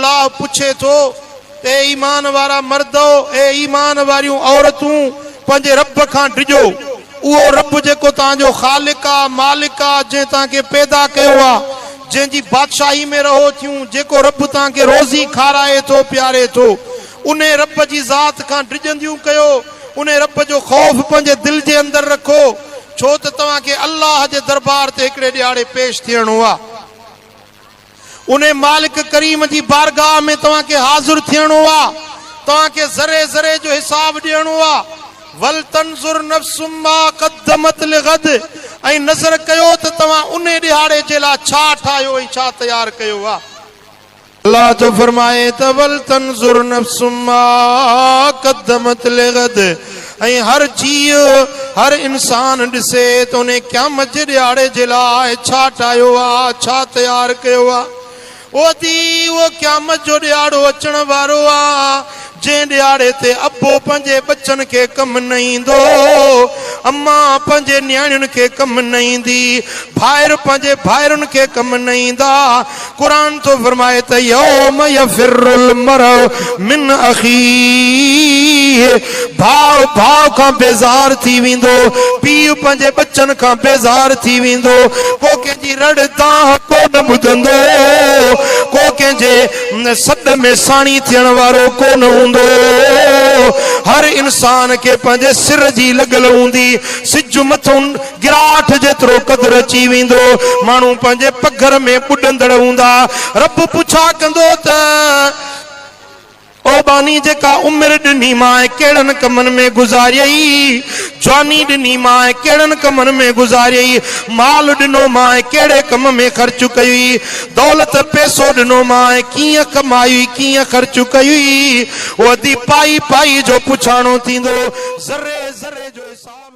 अल्लाह पूछे तो ए ईमान वारा मर्दो ए ईमान वारियूं औरतूं पंहिंजे रब खां डिजो। उहो रब जेको तव्हांजो ख़ालिक आहे मालिक आहे जंहिं तव्हांखे पैदा कयो आहे जंहिंजी बादशाही में रहो थियूं जेको रब तव्हांखे रोज़ी खाराए थो प्यारे थो उन रब जी ज़ात खां डिजंदियूं कयो। उन रब जो ख़ौफ़ पंहिंजे दिल जे अंदरि रखो छो त तव्हांखे अल्लाह जे दरबार ते हिकिड़े ॾियारे पेश थियणो आहे। उन मालिक करीम जी बारगाह में तव्हांखे हाज़िर थियणो आहे। तव्हांखे ज़रे ज़रे जो हिसाब ॾियणो आहे। वल तंजुर नफ्सुम मा क़द्दमत लिग़द ऐं नज़र कयो त तव्हां उन ॾियारे जे लाइ छा ठाहियो ऐं छा तयार कयो आहे। अल्लाह तो फरमाए त वल तंजुर नफ्सुम मा क़द्दमत लिग़द ऐं हर जीव हर इंसान ॾिसे त उन क़यामत जे ॾियारे जे लाइ छा ठाहियो आहे छा तयार कयो आहे। वो क़यामत जो ॾियारो अचण वारो आहे जंहिं ॾियारे ते अबो पंहिंजे बच्चनि खे कमु न ईंदो अम्मा पंहिंजे नियाणियुनि खे कमु न ईंदी भाइर पंहिंजे भाइरुनि खे कमु न ईंदा। क़ुरान तो फरमाए त यौम यफिरुल मरउ मिन अखीह भाउ भाउ खां बेज़ार थी वेंदो पीउ पंहिंजे बच्चनि खां बेज़ार थी वेंदो को कंहिंजी रड़ दाह कोन ॿुधंदो को कंहिंजे सॾ में साणी थियण वारो कोन हूंदो। हर इंसान के पंहिंजे सिर जी लॻल हूंदी सिज मथों गिराठ जेतिरो क़दुर अची वेंदो माण्हू पंहिंजे पघर में ॿुॾंदड़ हूंदा। रब पुछा कंदो त ओ बानी जेका उमिरि ॾिनी मां कहिड़नि कमनि में गुज़ारियई जवानी ॾिनी मां कहिड़नि कमनि में गुज़ारियई माल ॾिनो मां कहिड़े कम में ख़र्च कई दौलत पैसो ॾिनो मां कीअं कमाई कीअं ख़र्च कई वधी पाई पाई जो पुछाणो थींदो ज़रे ज़रे जो हिसाब